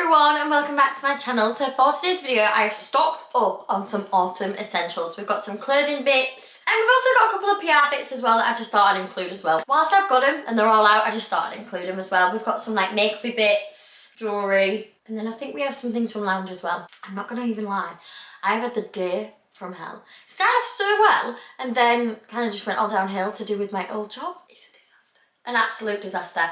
everyone and welcome back to my channel. So for today's video I've stocked up on some autumn essentials. We've got some clothing bits and we've also got a couple of PR bits as well that I just thought I'd include as well. Whilst I've got them and they're all out, I just thought I'd include them as well. We've got some like makeupy bits, jewellery, and then I think we have some things from Lounge as well. I'm not gonna even lie, I've had the day from hell. Started off so well and then kind of just went all downhill to do with my old job. It's a disaster. An absolute disaster.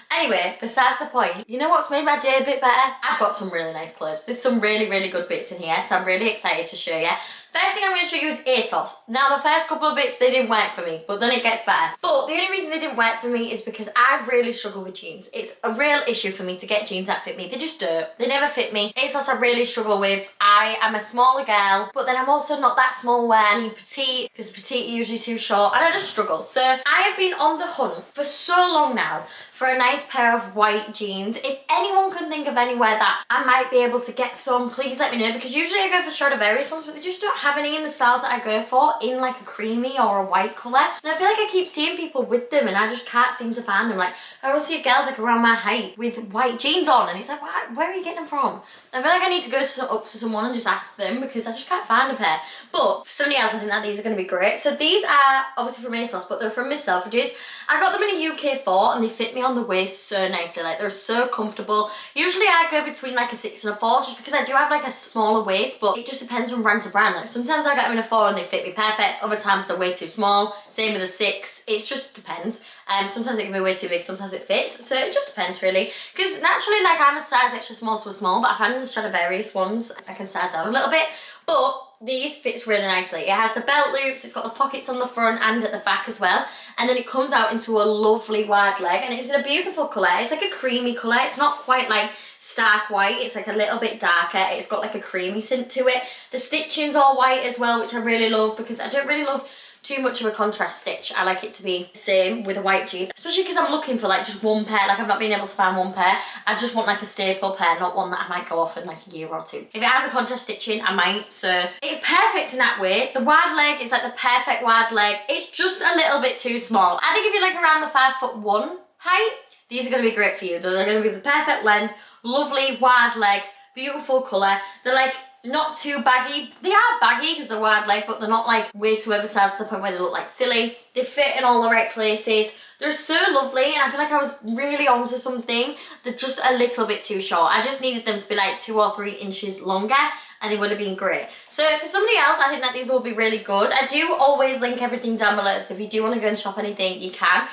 Anyway, besides the point, you know what's made my day a bit better? I've got some really nice clothes. There's some really good bits in here, so I'm really excited to show you. First thing I'm going to show you is ASOS. Now the first couple of bits, they didn't work for me, but then it gets better. But the only reason they didn't work for me is because I really struggle with jeans. It's a real issue for me to get jeans that fit me. They just don't. They never fit me. ASOS I really struggle with. I am a smaller girl, but then I'm also not that small where I need petite, because petite are usually too short, and I just struggle. So I have been on the hunt for so long now for a nice pair of white jeans. If anyone can think of anywhere that I might be able to get some, please let me know, because usually I go for Stradivarius ones, but they just don't have any in the styles that I go for in like a creamy or a white colour. And I feel like I keep seeing people with them and I just can't seem to find them. Like I always see girls like around my height with white jeans on and it's like, where are you getting them from? I feel like I need to go up to someone and just ask them because I just can't find a pair. But for somebody else I think that these are going to be great. So these are obviously from ASOS, but they're from Miss Selfridges. I got them in a UK4 and they fit me on the waist so nicely. Like they're so comfortable. Usually I go between like a 6 and a 4 just because I do have like a smaller waist, but it just depends from brand to brand. Like sometimes I get them in a 4 and they fit me perfect. Other times they're way too small. Same with a 6. It just depends. Sometimes it can be way too big, sometimes it fits. So it just depends really. Because naturally like I'm a size extra small to a small, but I find in the Stradivarius ones I can size down a little bit. But these fits really nicely. It has the belt loops, it's got the pockets on the front and at the back as well. And then it comes out into a lovely wide leg and it's in a beautiful colour. It's like a creamy colour. It's not quite like stark white. It's like a little bit darker. It's got like a creamy tint to it. The stitching's all white as well, which I really love because I don't really love too much of a contrast stitch. I like it to be the same with a white jean, especially because I'm looking for like just one pair. Like I've not been able to find one pair. I just want like a staple pair, not one that I might go off in like a year or two. If it has a contrast stitching, I might. So it's perfect in that way. The wide leg is like the perfect wide leg. It's just a little bit too small. I think if you're like around the 5'1" height, these are going to be great for you. They're going to be the perfect length, lovely wide leg, beautiful colour. They're like not too baggy. They are baggy because they're wide leg, but they're not like way too oversized to the point where they look like silly. They fit in all the right places. They're so lovely and I feel like I was really onto something. They're just a little bit too short. I just needed them to be like 2 or 3 inches longer and they would have been great. So for somebody else, I think that these will be really good. I do always link everything down below, so if you do want to go and shop anything, you can.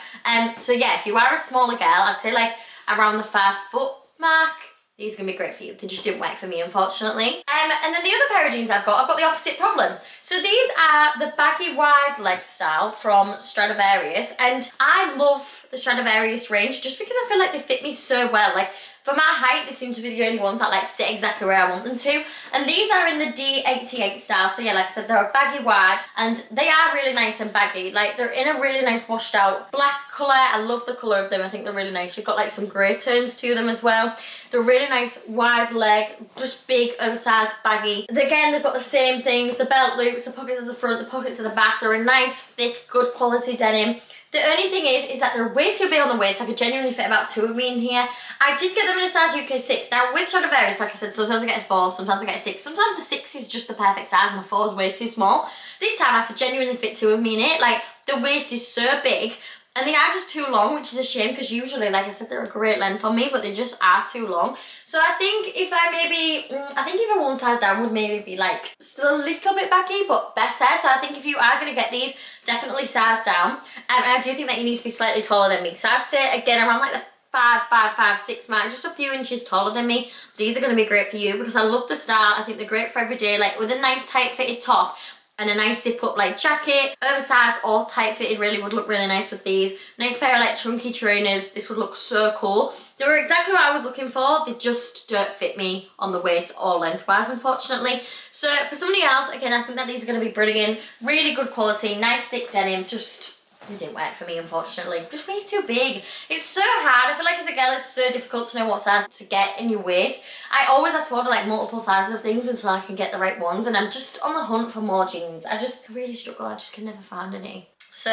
So yeah, if you are a smaller girl, I'd say like around the 5 foot mark, these are going to be great for you. They just didn't work for me, unfortunately. And then the other pair of jeans I've got the opposite problem. So these are the baggy wide leg style from Stradivarius. And I love the Stradivarius range just because I feel like they fit me so well. Like for my height, they seem to be the only ones that like sit exactly where I want them to. And these are in the D88 style. So yeah, like I said, they're a baggy wide and they are really nice and baggy. Like they're in a really nice washed out black colour. I love the colour of them. I think they're really nice. You've got like some grey tones to them as well. They're really nice wide leg, just big, oversized, baggy. Again, they've got the same things. The belt loops, the pockets at the front, the pockets at the back. They're a nice, thick, good quality denim. The only thing is that they're way too big on the waist. I could genuinely fit about 2 of me in here. I did get them in a size UK 6. Now with Stradivarius, like I said, sometimes I get a 4, sometimes I get a 6. Sometimes a 6 is just the perfect size and a 4 is way too small. This time I could genuinely fit 2 of me in it. Like the waist is so big and they are just too long, which is a shame because usually, like I said, they're a great length on me, but they just are too long. So I think if I maybe, I think even one size down would maybe be like still a little bit baggy, but better. So I think if you are going to get these, definitely size down. And I do think that you need to be slightly taller than me. So I'd say again around like the 5, 6 mark, just a few inches taller than me. These are going to be great for you because I love the style. I think they're great for every day, like with a nice tight fitted top and a nice zip up like jacket. Oversized or tight fitted really would look really nice with these. Nice pair of like chunky trainers. This would look so cool. They were exactly what I was looking for. They just don't fit me on the waist or lengthwise, unfortunately. So for somebody else, again, I think that these are going to be brilliant. Really good quality, nice thick denim, just it didn't work for me, unfortunately. Just way too big. It's so hard. I feel like as a girl, it's so difficult to know what size to get in your waist. I always have to order like multiple sizes of things until I can get the right ones. And I'm just on the hunt for more jeans. I really struggle. I just can never find any. So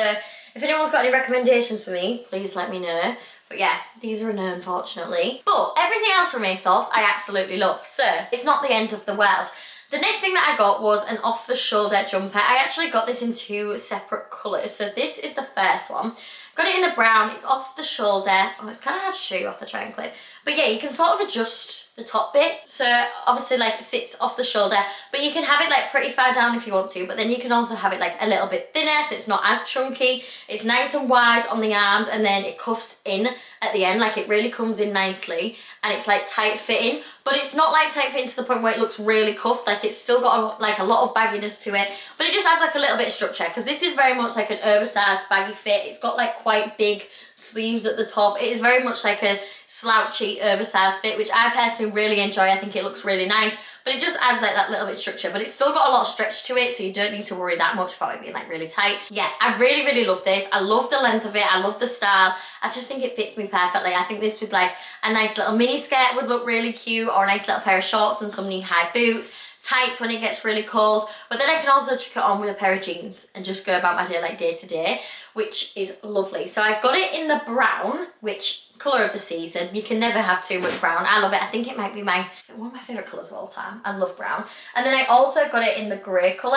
if anyone's got any recommendations for me, please let me know. But yeah, these are a no, unfortunately. But everything else from ASOS I absolutely love, so it's not the end of the world. The next thing that I got was an off-the-shoulder jumper. I actually got this in 2 separate colours. So this is the first one. Got it in the brown, it's off the shoulder. Oh, it's kind of hard to show you off the triangle clip. But yeah, you can sort of adjust the top bit. So obviously like it sits off the shoulder, but you can have it like pretty far down if you want to, but then you can also have it like a little bit thinner so it's not as chunky. It's nice and wide on the arms, and then it cuffs in at the end, like it really comes in nicely, and it's like tight fitting, but it's not like tight fitting to the point where it looks really cuffed. Like it's still got like a lot of bagginess to it, but it just adds like a little bit of structure, because this is very much like an oversized baggy fit. It's got like quite big sleeves at the top. It is very much like a slouchy oversized fit, which I personally really enjoy. I think it looks really nice, but it just adds like that little bit of structure, but it's still got a lot of stretch to it, so you don't need to worry that much about it being like really tight. Yeah, I really love this. I love the length of it, I love the style. I just think it fits me perfectly. I think this with like a nice little mini skirt would look really cute, or a nice little pair of shorts and some knee-high boots. Tights when it gets really cold, but then I can also chuck it on with a pair of jeans and just go about my day like day to day, which is lovely. So I got it in the brown, which colour of the season. You can never have too much brown. I love it. I think it might be one of my favourite colours of all time. I love brown. And then I also got it in the grey colour.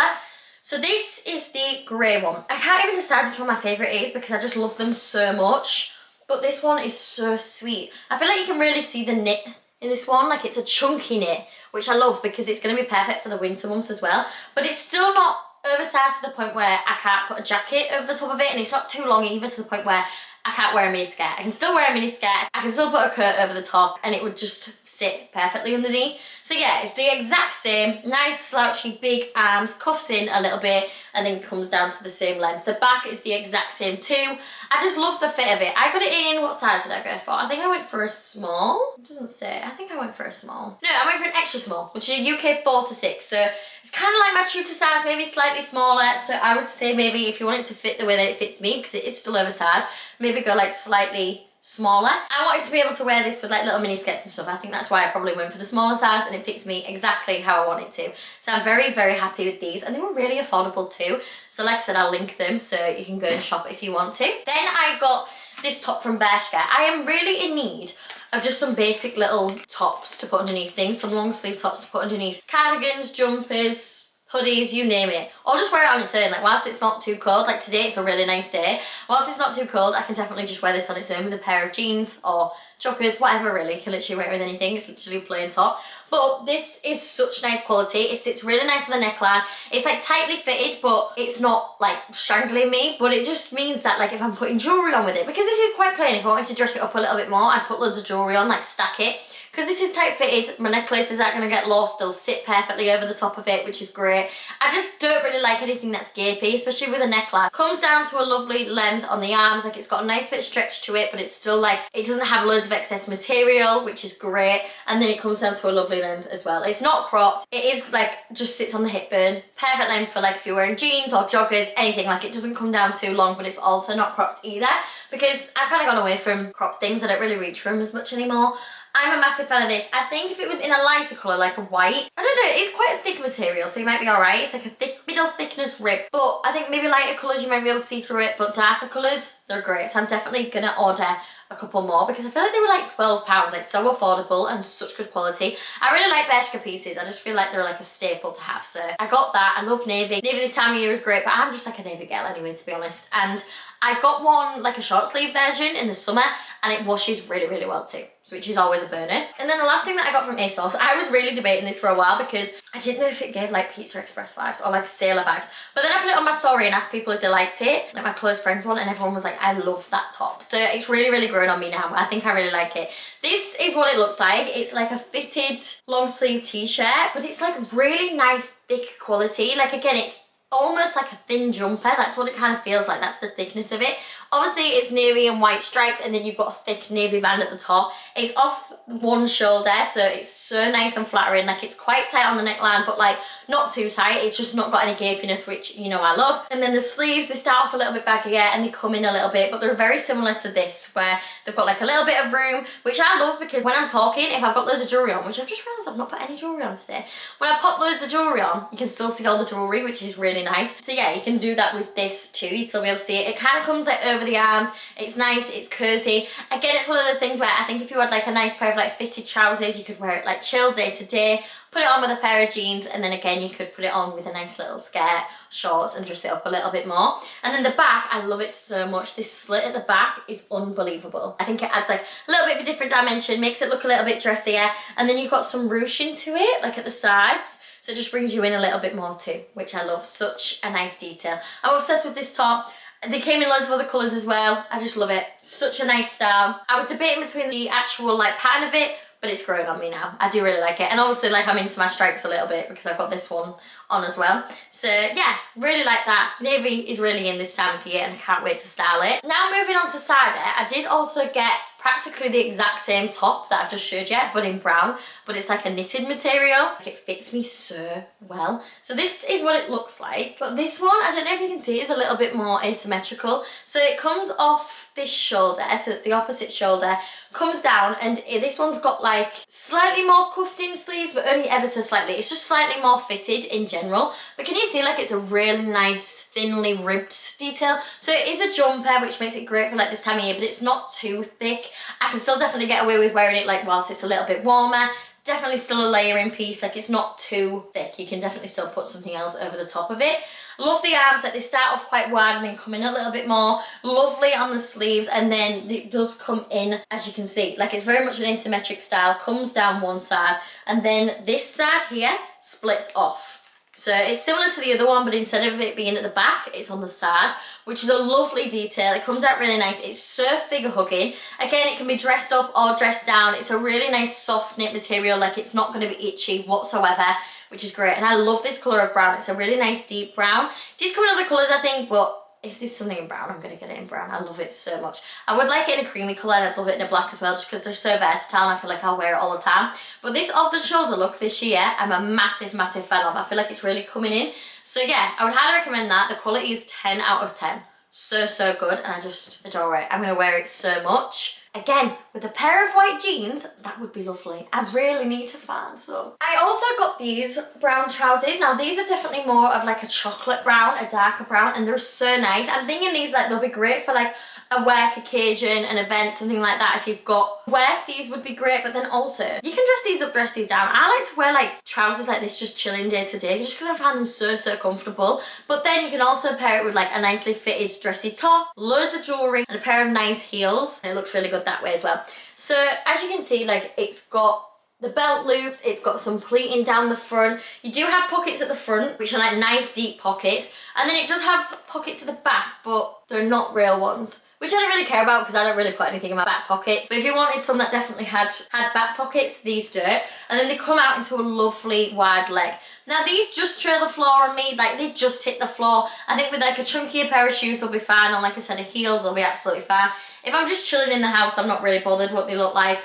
So this is the grey one. I can't even decide which one my favourite is because I just love them so much. But this one is so sweet. I feel like you can really see the knit in this one. Like it's a chunky knit, which I love because it's going to be perfect for the winter months as well. But it's still not oversized to the point where I can't put a jacket over the top of it, and it's not too long either to the point where I can't wear a mini skirt. I can still wear a mini skirt, I can still put a coat over the top, and it would just sit perfectly underneath. So yeah, it's the exact same, nice slouchy big arms, cuffs in a little bit, and then comes down to the same length. The back is the exact same too. I just love the fit of it. I got it in, what size did I go for? I think I went for a small. It doesn't say. I think I went for a small. No, I went for an extra small, which is a UK 4 to 6. So it's kind of like my true to size, maybe slightly smaller. So I would say maybe if you want it to fit the way that it fits me, because it is still oversized, maybe go like slightly smaller. I wanted to be able to wear this with like little mini skirts and stuff. I think that's why I probably went for the smaller size, and it fits me exactly how I want it to. So I'm very happy with these, and they were really affordable too. So like I said, I'll link them so you can go and shop if you want to. Then I got this top from Bershka. I am really in need of just some basic little tops to put underneath things, some long sleeve tops to put underneath cardigans, jumpers, hoodies, you name it. Or just wear it on its own, like whilst it's not too cold, like today it's a really nice day. Whilst it's not too cold, I can definitely just wear this on its own with a pair of jeans or joggers, whatever really. You can literally wear it with anything, it's literally a plain top. But this is such nice quality. It sits really nice on the neckline. It's like tightly fitted, but it's not like strangling me. But it just means that like if I'm putting jewellery on with it, because this is quite plain, if I wanted to dress it up a little bit more, I'd put loads of jewellery on, like stack it. Because this is tight fitted, my necklaces aren't going to get lost, they'll sit perfectly over the top of it, which is great. I just don't really like anything that's gapey, especially with a neckline. Comes down to a lovely length on the arms, like it's got a nice bit of stretch to it, but it's still like, it doesn't have loads of excess material, which is great. And then it comes down to a lovely length as well. It's not cropped, it is like, just sits on the hip bone. Perfect length for like if you're wearing jeans or joggers, anything. Like it doesn't come down too long, but it's also not cropped either. Because I've kind of gone away from cropped things, I don't really reach for them as much anymore. I'm a massive fan of this. I think if it was in a lighter colour, like a white, I don't know, it's quite a thick material, so you might be alright. It's like a thick, middle thickness rib. But I think maybe lighter colours you might be able to see through it, but darker colours, they're great. So I'm definitely going to order a couple more because I feel like they were like £12, like so affordable and such good quality. I really like Bershka pieces. I just feel like they're like a staple to have. So I got that. I love navy. Navy this time of year is great, but I'm just like a navy girl anyway, to be honest. And I got one like a short sleeve version in the summer, and it washes really well too, which is always a bonus. And then the last thing that I got from ASOS, I was really debating this for a while because I didn't know if it gave like Pizza Express vibes or like sailor vibes. But then I put it on my story and asked people if they liked it, like my close friends one, and everyone was like, I love that top. So it's really grown on me now. I think I really like it. This is what it looks like. It's like a fitted long sleeve t-shirt, but it's like really nice thick quality. Like again, it's almost like a thin jumper. That's what it kind of feels like. That's the thickness of it. Obviously it's navy and white striped, and then you've got a thick navy band at the top. It's off one shoulder, so it's so nice and flattering. Like it's quite tight on the neckline, but like not too tight. It's just not got any gapiness, which you know I love. And then the sleeves, they start off a little bit baggier and they come in a little bit, but they're very similar to this, where they've got like a little bit of room, which I love because when I'm talking, if I've got loads of jewellery on, which I've just realised I've not put any jewellery on today, when I pop loads of jewellery on, you can still see all the jewellery, which is really nice. So yeah, you can do that with this too. You'd still be able to see it. It kind of comes like over over the arms. It's nice, it's cozy. Again, it's one of those things where I think if you had like a nice pair of like fitted trousers, you could wear it like chill day to day, put it on with a pair of jeans, and then again you could put it on with a nice little skirt, shorts, and dress it up a little bit more. And then the back, I love it so much. This slit at the back is unbelievable. I think it adds like a little bit of a different dimension, makes it look a little bit dressier, and then you've got some ruching to it, like at the sides. So it just brings you in a little bit more too, which I love. Such a nice detail. I'm obsessed with this top. They came in loads of other colours as well. I just love it. Such a nice style. I was debating between the actual like pattern of it, but it's grown on me now. I do really like it. And obviously like I'm into my stripes a little bit because I've got this one on as well. So yeah, really like that. Navy is really in this time of year and I can't wait to style it. Now moving on to Suede, I did also get practically the exact same top that I've just showed you, but in brown, but it's like a knitted material. It fits me so well. So this is what it looks like. But this one, I don't know if you can see, is a little bit more asymmetrical. So it comes off this shoulder, so it's the opposite shoulder, comes down, and this one's got like slightly more cuffed in sleeves, but only ever so slightly. It's just slightly more fitted in general. But can you see like it's a really nice thinly ribbed detail? So it is a jumper, which makes it great for like this time of year, but it's not too thick. I can still definitely get away with wearing it like whilst it's a little bit warmer. Definitely still a layering piece, like it's not too thick. You can definitely still put something else over the top of it. Love the arms, that they start off quite wide and then come in a little bit more. Lovely on the sleeves, and then it does come in, as you can see. Like it's very much an asymmetric style, comes down one side, and then this side here splits off. So it's similar to the other one, but instead of it being at the back, it's on the side, which is a lovely detail. It comes out really nice. It's so figure hugging. Again, it can be dressed up or dressed down. It's a really nice soft knit material. Like it's not going to be itchy whatsoever, which is great. And I love this colour of brown. It's a really nice deep brown. It does come in other colours, I think, but if there's something in brown, I'm going to get it in brown. I love it so much. I would like it in a creamy colour, and I'd love it in a black as well, just because they're so versatile and I feel like I'll wear it all the time. But this off-the-shoulder look this year, I'm a massive, massive fan of. I feel like it's really coming in. So yeah, I would highly recommend that. The quality is 10 out of 10. So, so good, and I just adore it. I'm going to wear it so much. Again, with a pair of white jeans, that would be lovely. I really need to find some. I also got these brown trousers. Now, these are definitely more of like a chocolate brown, a darker brown, and they're so nice. I'm thinking these, like, they'll be great for like a work occasion, an event, something like that. If you've got work, these would be great, but then also you can dress these up, dress these down. I like to wear like trousers like this just chilling day to day, just because I find them so, so comfortable. But then you can also pair it with like a nicely fitted dressy top, loads of jewelry, and a pair of nice heels, and it looks really good that way as well. So as you can see, like it's got the belt loops, it's got some pleating down the front. You do have pockets at the front, which are like nice deep pockets, and then it does have pockets at the back, but they're not real ones, which I don't really care about because I don't really put anything in my back pockets. But if you wanted some that definitely had back pockets, these do. And then they come out into a lovely wide leg. Now these just trail the floor on me, like they just hit the floor. I think with like a chunkier pair of shoes they'll be fine, or like I said, a heel, they'll be absolutely fine. If I'm just chilling in the house, I'm not really bothered what they look like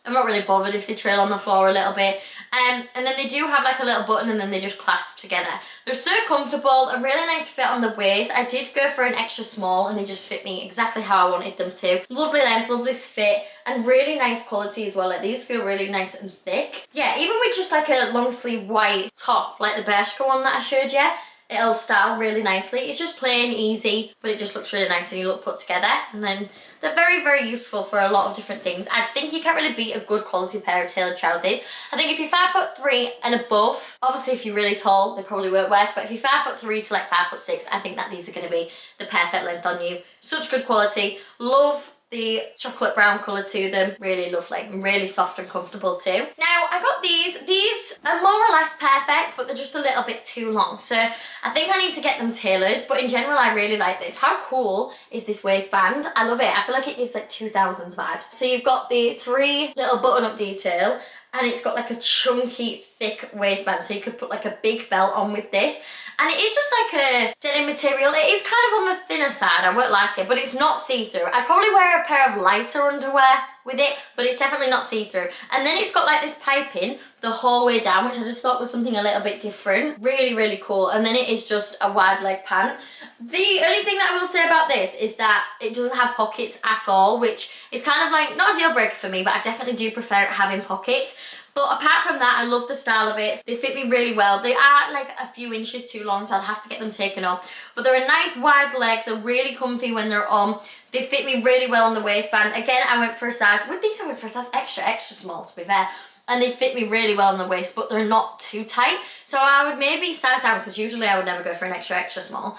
I'm not really bothered if they trail on the floor a little bit. And then they do have like a little button, and then they just clasp together. They're so comfortable, a really nice fit on the waist. I did go for an extra small, and they just fit me exactly how I wanted them to. Lovely length, lovely fit, and really nice quality as well. Like these feel really nice and thick. Yeah, even with just like a long sleeve white top, like the Bershka one that I showed you, it'll style really nicely. It's just plain, easy, but it just looks really nice and you look put together. And then they're very, very useful for a lot of different things. I think you can't really beat a good quality pair of tailored trousers. I think if you're 5'3" and above, obviously if you're really tall, they probably won't work, but if you're 5'3" to like 5'6", I think that these are going to be the perfect length on you. Such good quality. Love the chocolate brown colour to them. Really lovely and really soft and comfortable too. Now I got these. These are more or less perfect, but they're just a little bit too long. So I think I need to get them tailored, but in general I really like this. How cool is this waistband? I love it. I feel like it gives like 2000s vibes. So you've got the 3 little button up detail, and it's got like a chunky thick waistband, so you could put like a big belt on with this. And it is just like a denim material. It is kind of on the thinner side, I won't lie to you, but it's not see-through. I'd probably wear a pair of lighter underwear with it, but it's definitely not see-through. And then it's got like this piping the whole way down, which I just thought was something a little bit different. Really, really cool. And then it is just a wide leg pant. The only thing that I will say about this is that it doesn't have pockets at all, which is kind of like, not a deal breaker for me, but I definitely do prefer it having pockets. But apart from that, I love the style of it. They fit me really well. They are like a few inches too long, so I'd have to get them taken off. But they're a nice wide leg. They're really comfy when they're on. They fit me really well on the waistband. Again, I went for a size, with these I went for a size extra small, to be fair. And they fit me really well on the waist, but they're not too tight. So I would maybe size down, because usually I would never go for an extra small.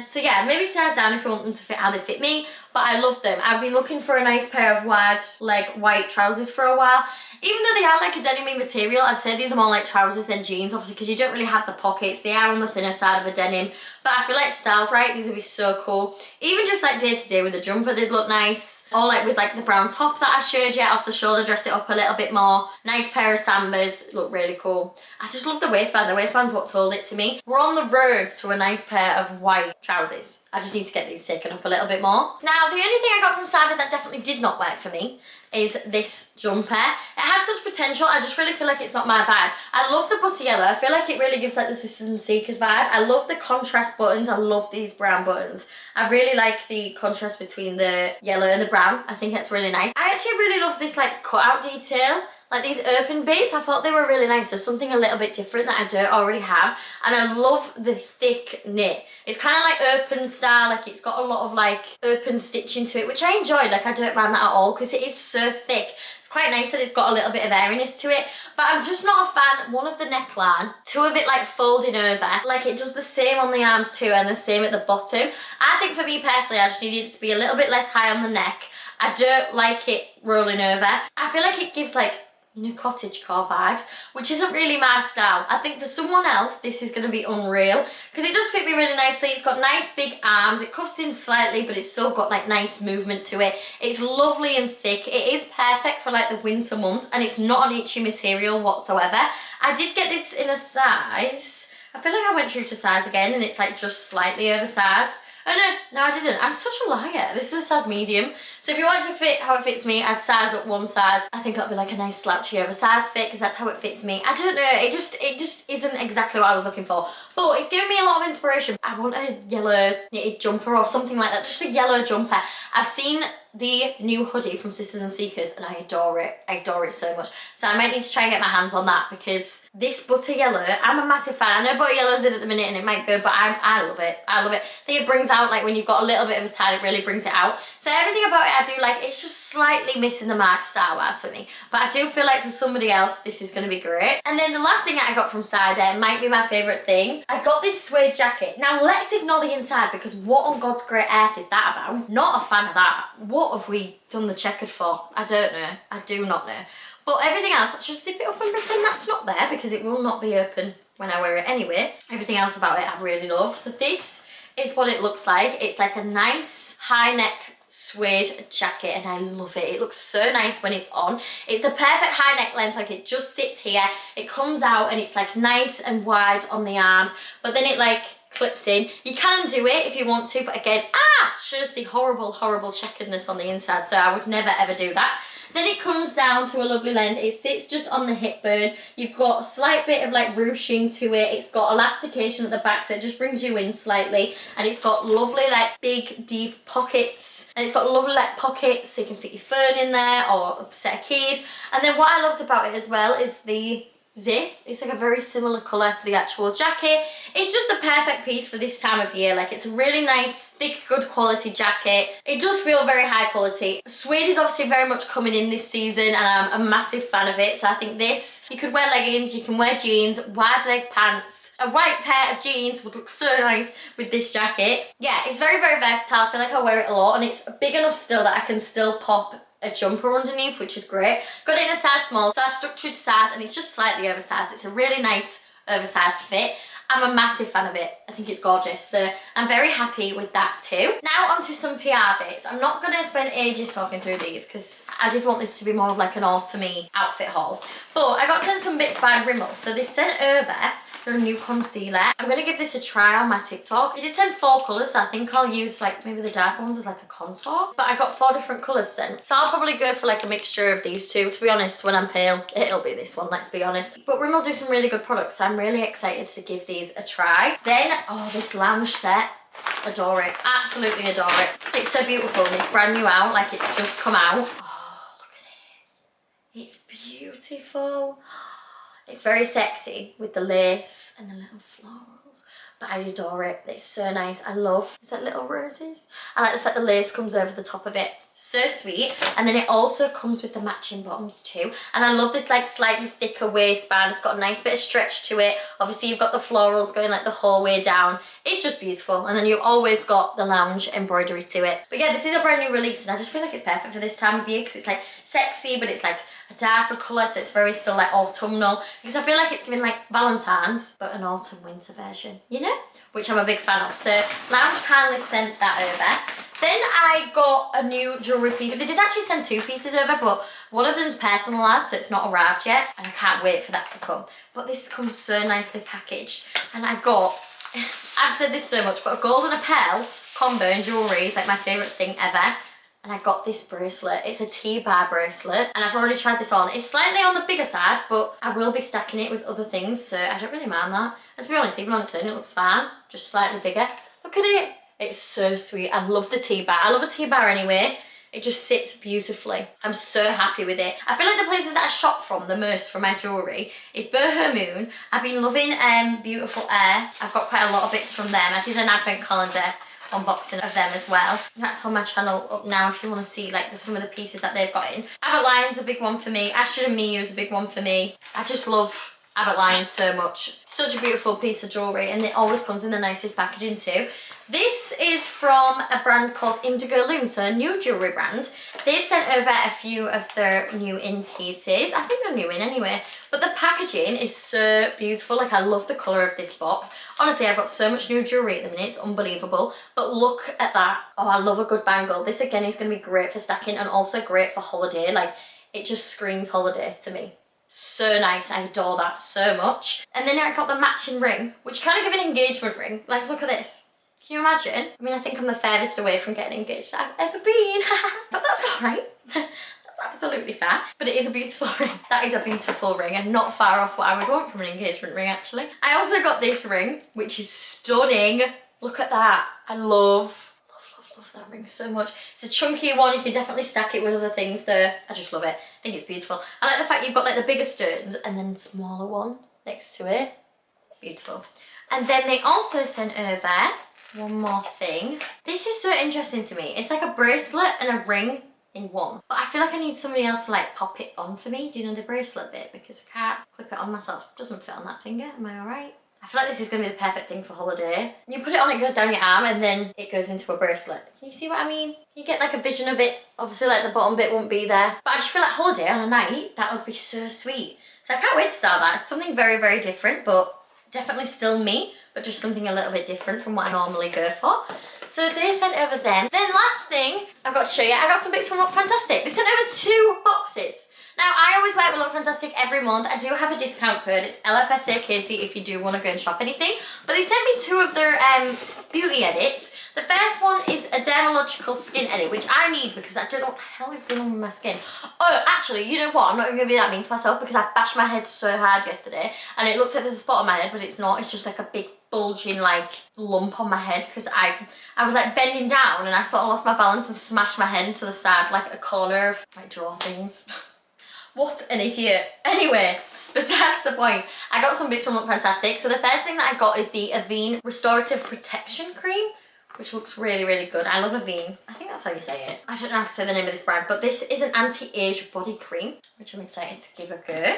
So yeah, maybe size down if you want them to fit how they fit me. But I love them. I've been looking for a nice pair of wide, like white trousers for a while. Even though they are like a denim material, I'd say these are more like trousers than jeans, obviously, because you don't really have the pockets. They are on the thinner side of a denim. But I feel like styled right, these would be so cool. Even just like day to day with a jumper, they'd look nice. Or like with like the brown top that I showed you, off the shoulder, dress it up a little bit more. Nice pair of Sambas, look really cool. I just love the waistband. The waistband's what sold it to me. We're on the road to a nice pair of white trousers. I just need to get these taken up a little bit more. Now, the only thing I got from Suede that definitely did not work for me is this jumper. It had such potential, I just really feel like it's not my vibe. I love the butter yellow. I feel like it really gives like the Sisters and Seekers vibe. I love the contrast buttons. I love these brown buttons. I really like the contrast between the yellow and the brown. I think it's really nice. I actually really love this like cutout detail. Like these open bits, I thought they were really nice. There's something a little bit different that I don't already have. And I love the thick knit. It's kind of like open style, like it's got a lot of like open stitching to it, which I enjoyed. Like I don't mind that at all because it is so thick. It's quite nice that it's got a little bit of airiness to it. But I'm just not a fan, one, of the neckline, two, of it like folding over. Like it does the same on the arms too and the same at the bottom. I think for me personally, I just needed it to be a little bit less high on the neck. I don't like it rolling over. I feel like it gives like, you know, cottagecore vibes, which isn't really my style. I think for someone else, this is going to be unreal because it does fit me really nicely. It's got nice big arms. It cuffs in slightly, but it's still got like nice movement to it. It's lovely and thick. It is perfect for like the winter months and it's not an itchy material whatsoever. I did get this in a size, I feel like I went true to size again and it's like just slightly oversized. Oh no, I didn't. I'm such a liar. This is a size medium. So if you want to fit how it fits me, I'd size up one size. I think that'll be like a nice slouchy oversized fit because that's how it fits me. I don't know, it just isn't exactly what I was looking for. But it's given me a lot of inspiration. I want a yellow knitted jumper or something like that, just a yellow jumper. I've seen the new hoodie from Sisters and Seekers and I adore it. I adore it so much. So I might need to try and get my hands on that because this butter yellow, I'm a massive fan. I know butter yellow's in at the minute and it might go, but I love it. I love it. I think it brings out, like when you've got a little bit of a tan, it really brings it out. So everything about it I do like. It's just slightly missing the mark style-wise for me. But I do feel like for somebody else, this is going to be great. And then the last thing that I got from Suede might be my favourite thing. I got this suede jacket. Now let's ignore the inside because what on God's great earth is that about? Not a fan of that. What have we done the checkered for? I don't know. I do not know. But everything else, let's just zip it up and pretend that's not there because it will not be open when I wear it anyway. Everything else about it I really love. So this is what it looks like. It's like a nice high neck suede jacket and I love it. It looks so nice when it's on. It's the perfect high neck length, like it just sits here. It comes out and it's like nice and wide on the arms, but then it like clips in. You can do it if you want to, but again, shows the horrible checkeredness on the inside, so I would never ever do that. Then it comes down to a lovely length. It sits just on the hip bone. You've got a slight bit of like ruching to it. It's got elastication at the back, so it just brings you in slightly. And it's got lovely like big deep pockets. And it's got lovely like pockets so you can fit your phone in there or a set of keys. And then what I loved about it as well is the zip. It's like a very similar colour to the actual jacket. It's just the perfect piece for this time of year. Like it's a really nice, thick, good quality jacket. It does feel very high quality. Suede is obviously very much coming in this season and I'm a massive fan of it. So I think this, you could wear leggings, you can wear jeans, wide leg pants. A white pair of jeans would look so nice with this jacket. Yeah, it's very, very versatile. I feel like I wear it a lot and it's big enough still that I can still pop a jumper underneath, which is great. Got it in a size small, so I stuck true to size and it's just slightly oversized. It's a really nice oversized fit. I'm a massive fan of it. I think it's gorgeous, so I'm very happy with that too. Now onto some PR bits. I'm not gonna spend ages talking through these because I did want this to be more of like an autumny outfit haul. But I got sent some bits by Rimmel. So they sent over their new concealer. I'm gonna give this a try on my TikTok. It did send 4 colours, so I think I'll use like maybe the darker ones as like a contour. But I got 4 different colours sent. So I'll probably go for like a mixture of these two. To be honest, when I'm pale, it'll be this one, let's be honest. But Rimmel do some really good products, so I'm really excited to give these a try. Then, oh, this lounge set. Adore it. Absolutely adore it. It's so beautiful and it's brand new out, like it's just come out. It's beautiful. It's very sexy with the lace and the little florals. But I adore it. It's so nice. I love, is that little roses? I like the fact the lace comes over the top of it. So sweet. And then it also comes with the matching bottoms too. And I love this like slightly thicker waistband. It's got a nice bit of stretch to it. Obviously you've got the florals going like the whole way down. It's just beautiful. And then you've always got the lounge embroidery to it. But yeah, this is a brand new release and I just feel like it's perfect for this time of year because it's like sexy, but it's like a darker colour, so it's very still like autumnal, because I feel like it's giving like Valentine's but an autumn winter version, you know, which I'm a big fan of. So Lounge kindly sent that over. Then I got a new jewellery piece. They did actually send 2 pieces over, but one of them's personalised, so it's not arrived yet, and I can't wait for that to come. But this comes so nicely packaged, and I got, I've said this so much, but a gold and a pearl combo in jewellery is like my favourite thing ever. And I got this bracelet. It's a T-bar bracelet and I've already tried this on. It's slightly on the bigger side, but I will be stacking it with other things, so I don't really mind that. And to be honest, even on its own, it looks fine, just slightly bigger. Look at it. It's so sweet. I love the T-bar. I love a T-bar anyway. It just sits beautifully. I'm so happy with it. I feel like the places that I shop from the most for my jewellery is Boho Moon. I've been loving Beautiful Air. I've got quite a lot of bits from them. I did an advent calendar unboxing of them as well. That's on my channel up now if you want to see like some of the pieces that they've got in. Abbott Lion's a big one for me. Ashton and Miyu is a big one for me. I just love Abbott Lion so much. Such a beautiful piece of jewellery and it always comes in the nicest packaging too. This is from a brand called Indigo Loom, so a new jewellery brand. They sent over a few of their new in pieces. I think they're new in anyway. But the packaging is so beautiful. Like, I love the colour of this box. Honestly, I've got so much new jewellery at the minute. It's unbelievable. But look at that. Oh, I love a good bangle. This, again, is going to be great for stacking and also great for holiday. Like, it just screams holiday to me. So nice. I adore that so much. And then I got the matching ring, which kind of give an engagement ring. Like, look at this. Can you imagine? I mean, I think I'm the furthest away from getting engaged I've ever been. But that's all right. That's absolutely fair. But it is a beautiful ring. That is a beautiful ring and not far off what I would want from an engagement ring, actually. I also got this ring, which is stunning. Look at that. I love that ring so much. It's a chunkier one. You can definitely stack it with other things though. I just love it. I think it's beautiful. I like the fact you've got like the bigger stones and then the smaller one next to it. Beautiful. And then they also sent over one more thing. This is so interesting to me. It's like a bracelet and a ring in one. But I feel like I need somebody else to like pop it on for me. Do you know the bracelet bit? Because I can't clip it on myself. It doesn't fit on that finger. Am I alright? I feel like this is going to be the perfect thing for holiday. You put it on, it goes down your arm and then it goes into a bracelet. Can you see what I mean? You get like a vision of it. Obviously like the bottom bit won't be there. But I just feel like holiday on a night, that would be so sweet. So I can't wait to start that. It's something very, very different, but definitely still me, but just something a little bit different from what I normally go for. So they sent over them. Then last thing I've got to show you, I got some bits from Look Fantastic. They sent over 2 boxes. Now, I always work with Look Fantastic every month. I do have a discount code. It's LFSAKC if you do want to go and shop anything. But they sent me 2 of their beauty edits. The first one is a dermalogical skin edit, which I need because I don't know what the hell is going on with my skin. Oh, actually, you know what? I'm not even going to be that mean to myself because I bashed my head so hard yesterday. And it looks like there's a spot on my head, but it's not. It's just like a big bulging like lump on my head because I was like bending down and I sort of lost my balance and smashed my head into the side like a corner of like draw things. What an idiot. Anyway, besides the point, I got some bits from Look Fantastic. So the first thing that I got is the Avene Restorative Protection Cream, which looks really, really good. I love Avene. I think that's how you say it. I don't know how to say the name of this brand, but this is an anti-age body cream, which I'm excited to give a go.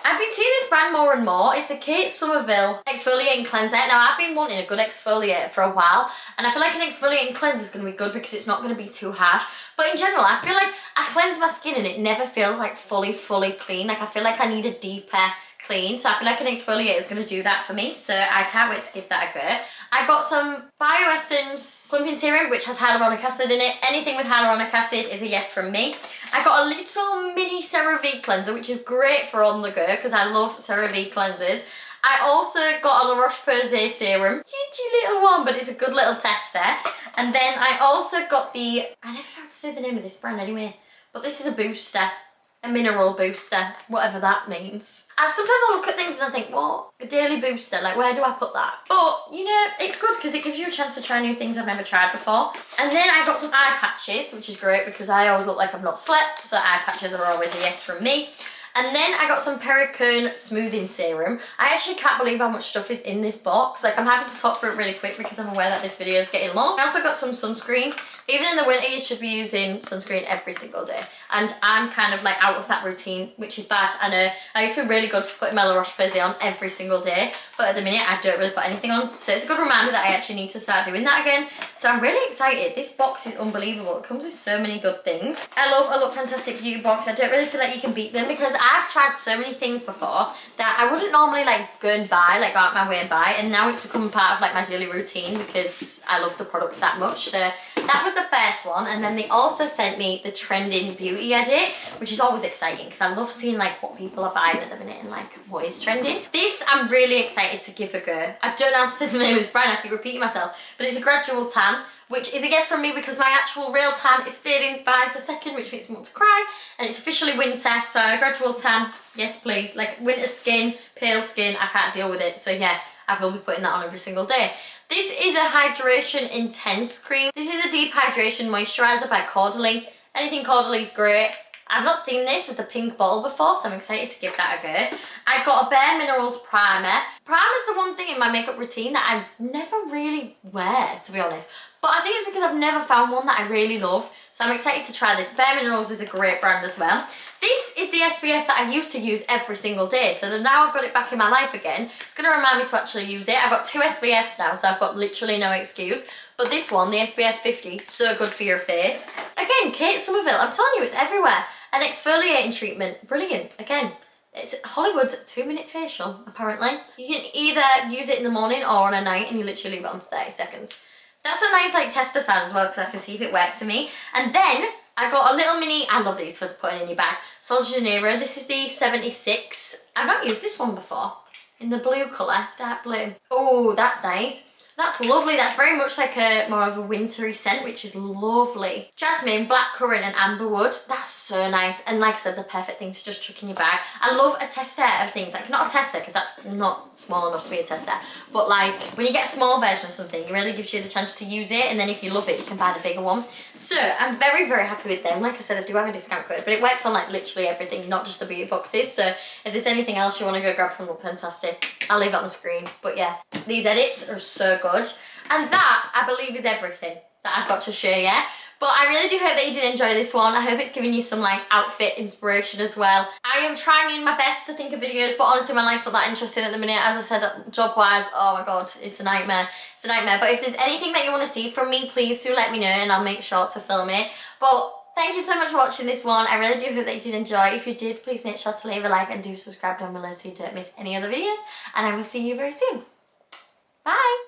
I've been seeing this brand more and more. It's the Kate Somerville Exfoliating Cleanser. Now, I've been wanting a good exfoliator for a while, and I feel like an exfoliating cleanser is going to be good because it's not going to be too harsh. But in general, I feel like I cleanse my skin and it never feels like fully clean. Like, I feel like I need a deeper clean. So I feel like an exfoliator is going to do that for me. So I can't wait to give that a go. I got some Bioessence Plumping Serum, which has hyaluronic acid in it. Anything with hyaluronic acid is a yes from me. I got a little mini CeraVe cleanser, which is great for on the go because I love CeraVe cleansers. I also got a La Roche-Posay serum. Dingy little one, but it's a good little tester. And then I also got the, I never know how to say the name of this brand anyway, but this is a booster. a mineral booster, whatever that means. And sometimes I look at things and I think, what? A daily booster, like where do I put that? But, you know, it's good because it gives you a chance to try new things I've never tried before. And then I got some eye patches, which is great because I always look like I've not slept, so eye patches are always a yes from me. And then I got some Perricone smoothing serum. I actually can't believe how much stuff is in this box. Like, I'm having to talk through it really quick because I'm aware that this video is getting long. I also got some sunscreen. Even in the winter, you should be using sunscreen every single day. And I'm kind of like out of that routine, which is bad. I know I used to be really good for putting my La Roche-Posay on every single day, but at the minute I don't really put anything on. So it's a good reminder that I actually need to start doing that again. So I'm really excited. This box is unbelievable. It comes with so many good things. I love a Look Fantastic Beauty box. I don't really feel like you can beat them because I've tried so many things before that I wouldn't normally like go and buy, like go out my way and buy, and now it's become part of like my daily routine because I love the products that much. So that was the first one, and then they also sent me the Trending Beauty Edit, which is always exciting because I love seeing like what people are buying at the minute and like what is trending. This I'm really excited to give a go. I don't know how to say the name of this brand, I keep repeating myself, but it's a gradual tan, which is a guess from me because my actual real tan is fading by the second, which makes me want to cry, and it's officially winter, so a gradual tan, yes please. Like winter skin, pale skin, I can't deal with it, so yeah, I will be putting that on every single day. This is a Hydration Intense Cream. This is a Deep Hydration Moisturiser by Caudalie. Anything Caudalie is great. I've not seen this with the pink bottle before, so I'm excited to give that a go. I've got a Bare Minerals Primer. Primer's the one thing in my makeup routine that I never really wear, to be honest. But I think it's because I've never found one that I really love. So I'm excited to try this. Bare Minerals is a great brand as well. This is the SPF that I used to use every single day. So that now I've got it back in my life again, it's going to remind me to actually use it. I've got 2 SPFs now, so I've got literally no excuse. But this one, the SPF 50, so good for your face. Again, Kate Somerville, I'm telling you, it's everywhere. An exfoliating treatment, brilliant. Again, it's Hollywood 2-minute facial, apparently. You can either use it in the morning or on a night, and you literally leave it on for 30 seconds. That's a nice like tester size as well, because I can see if it works for me. And then I got a little mini, I love these for putting in your bag, Sol de Janeiro. This is the 76. I've not used this one before. In the blue colour, dark blue. Oh, that's nice. That's lovely. That's very much like a more of a wintry scent, which is lovely. Jasmine, blackcurrant and amberwood. That's so nice. And like I said, the perfect thing to just chuck in your bag. I love a tester of things. Like, not a tester, because that's not small enough to be a tester. But like, when you get a small version of something, it really gives you the chance to use it. And then if you love it, you can buy the bigger one. So I'm very, very happy with them. Like I said, I do have a discount code, but it works on like literally everything, not just the beauty boxes. So if there's anything else you want to go grab from Look Fantastic, I'll leave it on the screen. But yeah, these edits are so good. And that, I believe, is everything that I've got to share, yeah? But I really do hope that you did enjoy this one. I hope it's given you some like outfit inspiration as well. I am trying my best to think of videos, but honestly my life's not that interesting at the minute. As I said, job-wise, oh my god, it's a nightmare. It's a nightmare. But if there's anything that you want to see from me, please do let me know and I'll make sure to film it. But thank you so much for watching this one. I really do hope that you did enjoy. If you did, please make sure to leave a like and do subscribe down below so you don't miss any other videos. And I will see you very soon. Bye!